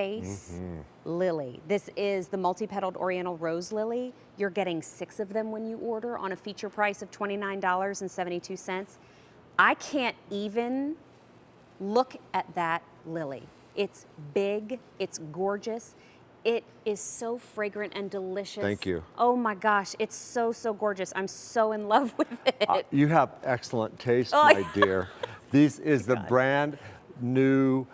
face lily. This is the multi-petaled Oriental Roselily. You're getting 6 of them when you order on a feature price of $29.72. I can't even look at that lily. It's big, it's gorgeous. It is so fragrant and delicious. Thank you. Oh my gosh, it's so, so gorgeous. I'm so in love with it. You have excellent taste, my dear. This is the God. brand new,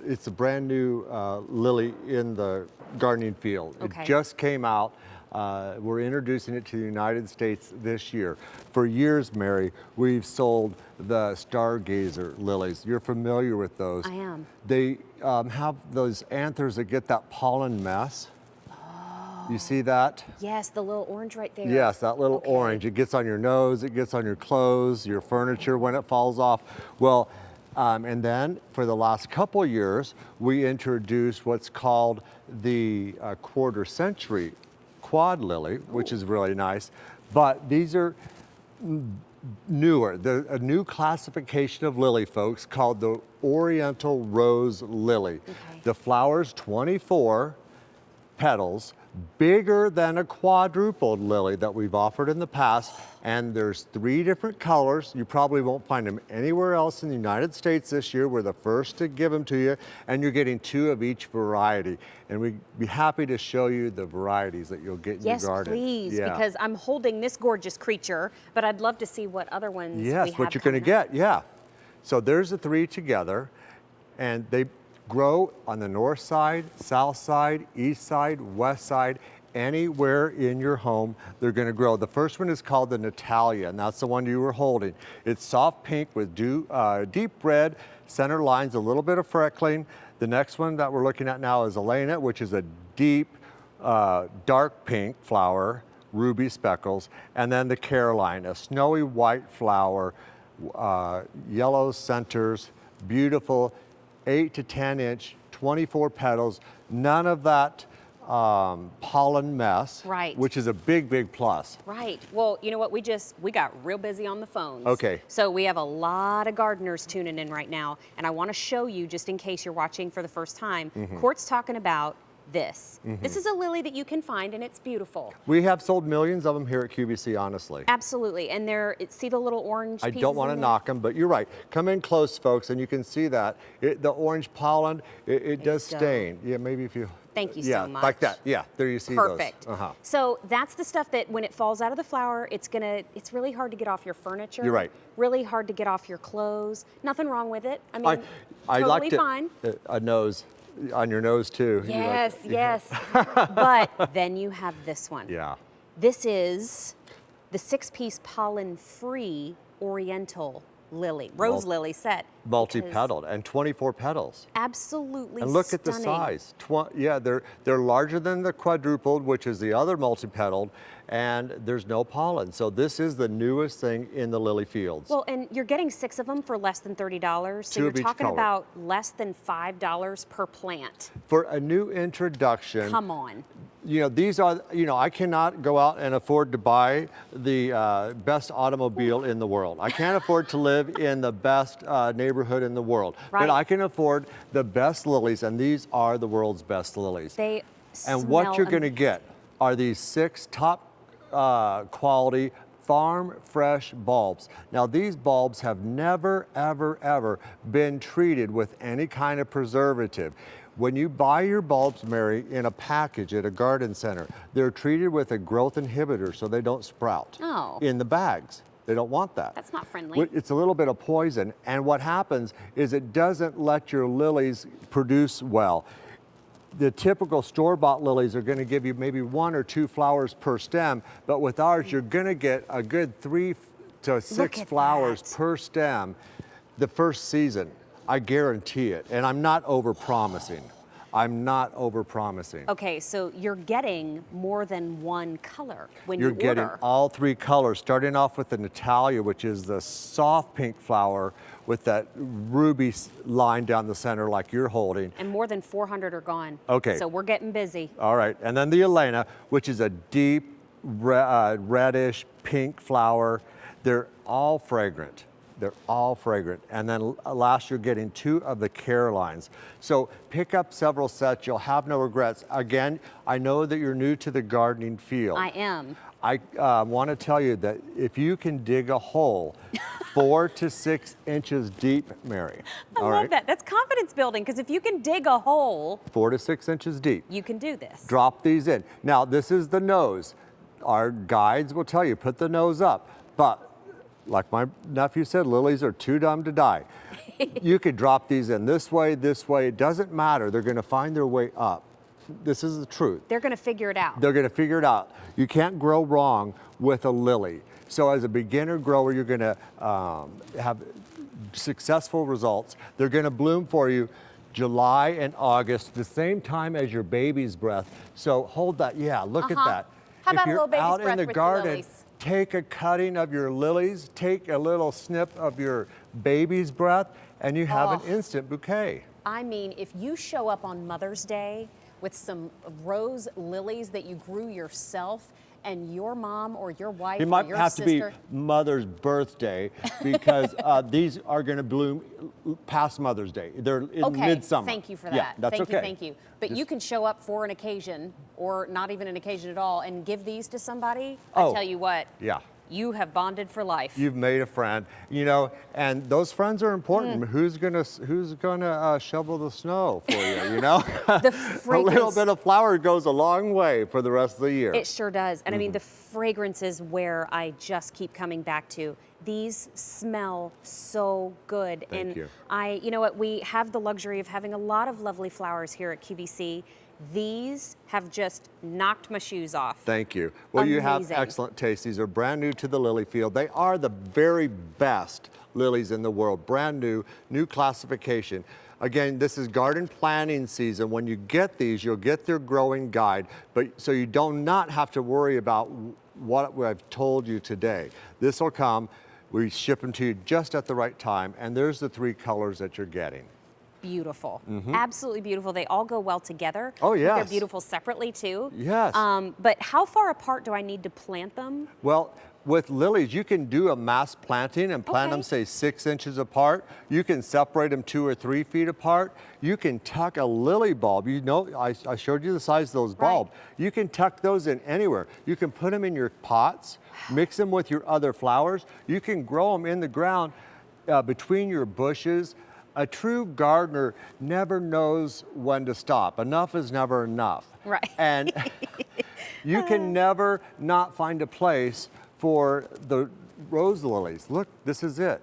it's a brand new lily in the gardening field. Okay. It just came out. We're introducing it to the United States this year. For years, Mary, we've sold the stargazer lilies. You're familiar with those. I am. They have those anthers that get that pollen mess. Oh. You see that? Yes, the little orange right there. Yes, that little orange. It gets on your nose, it gets on your clothes, your furniture when it falls off. Well, and then for the last couple years, we introduced what's called the quarter century quad lily, which is really nice. But these are newer. They're a new classification of lily, folks, called the Oriental Roselily. Okay. The flower's 24 petals, bigger than a quadrupled lily that we've offered in the past. And there's 3 different colors. You probably won't find them anywhere else in the United States this year. We're the first to give them to you, and you're getting 2 of each variety. And we'd be happy to show you the varieties that you'll get in your garden. Yes, please, Yeah. because I'm holding this gorgeous creature, but I'd love to see what other ones we have What you're going to get, yeah. So there's the 3 together, and they grow on the north side, south side, east side, west side. Anywhere in your home, they're going to grow. The first one is called the Natalia, and that's the one you were holding. It's soft pink with deep red center lines, a little bit of freckling. The next one that we're looking at now is Elena, which is a deep, dark pink flower, ruby speckles. And then the Caroline, a snowy white flower, yellow centers, beautiful, 8 to 10 inch, 24 petals, none of that pollen mess, right, which is a big, big plus. Right. Well, you know what? We got real busy on the phones. Okay. So we have a lot of gardeners tuning in right now, and I want to show you, just in case you're watching for the first time, Court's talking about this. This is a lily that you can find, and it's beautiful. We have sold millions of them here at QVC, honestly. Absolutely. And see the little orange I pieces don't want to knock them, but you're right. Come in close, folks, and you can see that. The orange pollen, it does stain. Yeah, maybe if you... Thank you so much. Like that. Yeah, there you see Perfect. those. So that's the stuff that when it falls out of the flower, it's really hard to get off your furniture. You're right. Really hard to get off your clothes. Nothing wrong with it. I mean, I totally liked it. fine. A nose on your nose too. Yes, yes. But then you have this one. Yeah. This is the 6-piece pollen-free Oriental lily, rose lily set. Multi-petaled and 24 petals. Absolutely And look stunning. at the size. Yeah, they're larger than the quadrupled, which is the other multi-petaled, and there's no pollen. So this is the newest thing in the lily fields. Well, and you're getting 6 of them for less than $30. So 2 you're of each talking color. about less than $5 per plant. For a new introduction. Come on. You know, these are, I cannot go out and afford to buy the best automobile in the world. I can't afford to live in the best neighborhood in the world. Right. But I can afford the best lilies, and these are the world's best lilies. They And what you're going to amazing. get are these 6 top quality farm fresh bulbs. Now these bulbs have never, ever, ever been treated with any kind of preservative. When you buy your bulbs, Mary, in a package at a garden center, they're treated with a growth inhibitor so they don't sprout in the bags. They don't want that. That's not friendly. It's a little bit of poison, and what happens is it doesn't let your lilies produce well. The typical store-bought lilies are going to give you maybe 1 or 2 flowers per stem, but with ours, you're going to get a good 3 to 6 flowers per stem the first season. I guarantee it, and I'm not over-promising. I'm not over-promising. Okay, so you're getting more than one color when you You're order. getting all 3 colors, starting off with the Natalia, which is the soft pink flower with that ruby line down the center like you're holding. And more than 400 are gone. Okay. So we're getting busy. All right, and then the Elena, which is a deep reddish pink flower. They're all fragrant. They're all fragrant. And then last, you're getting 2 of the care lines. So pick up several sets. You'll have no regrets. Again, I know that you're new to the gardening field. I am. I want to tell you that if you can dig a hole 4 to 6 inches deep, Mary. I love that. That's confidence building, because if you can dig a hole 4 to 6 inches deep. you can do this. Drop these in. Now, this is the nose. Our guides will tell you, put the nose up. But like my nephew said, lilies are too dumb to die. You could drop these in this way, it doesn't matter. They're going to find their way up. This is the truth. They're going to figure it out. They're going to figure it out. You can't grow wrong with a lily. So as a beginner grower, you're going to have successful results. They're going to bloom for you July and August, the same time as your baby's breath. So hold that. Yeah, look at that. How about if a you're little baby's out breath in the with garden, lilies? take a cutting of your lilies, take a little snip of your baby's breath, and you have an instant bouquet. I mean, if you show up on Mother's Day with some rose lilies that you grew yourself, and your mom or your wife It or might your have sister, to be Mother's birthday, because these are going to bloom past Mother's Day. They're in midsummer. Thank you for that. Yeah, that's thank okay. you, thank you. But you can show up for an occasion, or not even an occasion at all, and give these to somebody. I tell you what. Yeah. You have bonded for life. You've made a friend, you know, and those friends are important. Who's gonna shovel the snow for you? You know, The a little bit of flour goes a long way for the rest of the year. It sure does. And I mean, the fragrance is where I just keep coming back to. These smell so good. Thank you. You know what, we have the luxury of having a lot of lovely flowers here at QVC. These have just knocked my shoes off. Thank you. Well, you have Amazing. excellent taste. These are brand new to the lily field. They are the very best lilies in the world. Brand new, new classification. Again, this is garden planting season. When you get these, you'll get their growing guide, but so you do not have to worry about what I've told you today. This will come. We ship them to you just at the right time, and there's the 3 colors that you're getting. Beautiful. Absolutely beautiful. They all go well together. Oh, yes. They're beautiful separately too. Yes. But how far apart do I need to plant them? Well, with lilies, you can do a mass planting and plant them, say, 6 inches apart. You can separate them 2 or 3 feet apart. You can tuck a lily bulb. You know, I showed you the size of those bulbs. You can tuck those in anywhere. You can put them in your pots, mix them with your other flowers. You can grow them in the ground between your bushes. A true gardener never knows when to stop. Enough is never enough. Right. And you can never not find a place for the rose lilies. Look, this is it.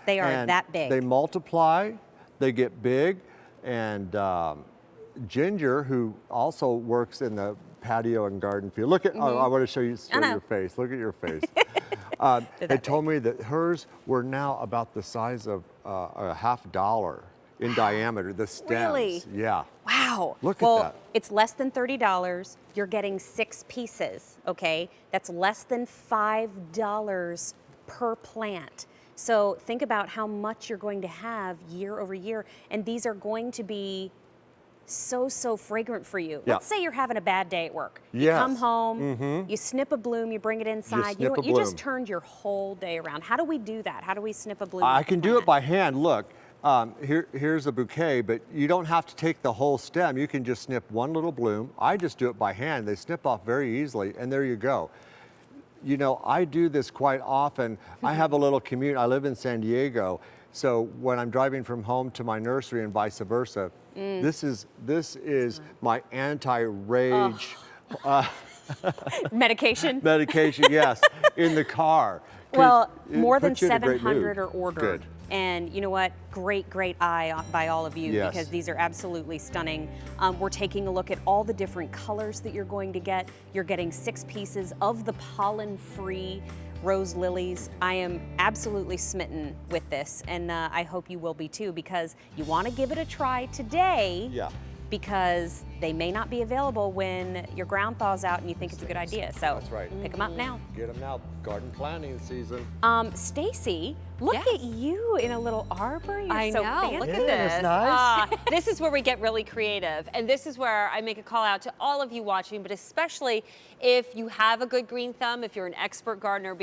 They are And that big. They multiply, they get big, and Ginger, who also works in the patio and garden field. Look at, I want to show you your face. Look at your face. They told me that hers were now about the size of a $50 in diameter, the stems. Really? Yeah. Wow. Look well, at that. It's less than $30. You're getting 6 pieces, okay? That's less than $5 per plant. So think about how much you're going to have year over year. And these are going to be so fragrant for you. Yeah. Let's say you're having a bad day at work. You Yes. come home, you snip a bloom, you bring it inside. snip a You just bloom. turned your whole day around. How do we do that? How do we snip a bloom? I with can a do it plant? by hand. Look, here's a bouquet, but you don't have to take the whole stem. You can just snip one little bloom. I just do it by hand. They snip off very easily, and there you go. You know, I do this quite often. I have a little commute. I live in San Diego, so when I'm driving from home to my nursery and vice versa, this is my anti-rage Medication? medication. Yes, in the car. 'Cause Well, it more than puts you in a great 700 mood. are ordered. Good. And you know what? Great eye by all of you, Yes. because these are absolutely stunning. We're taking a look at all the different colors that you're going to get. You're getting 6 pieces of the pollen-free rose lilies. I am absolutely smitten with this, and I hope you will be too, because you want to give it a try today. Yeah. Because they may not be available when your ground thaws out and you think it's a good idea. So That's right. pick them up now. Get them now. Garden planting season. Stacy, look Yes. at you in a little arbor. You're I so know. fancy. Look Yeah, at that's this. nice. This is where we get really creative, and this is where I make a call out to all of you watching, but especially if you have a good green thumb, if you're an expert gardener,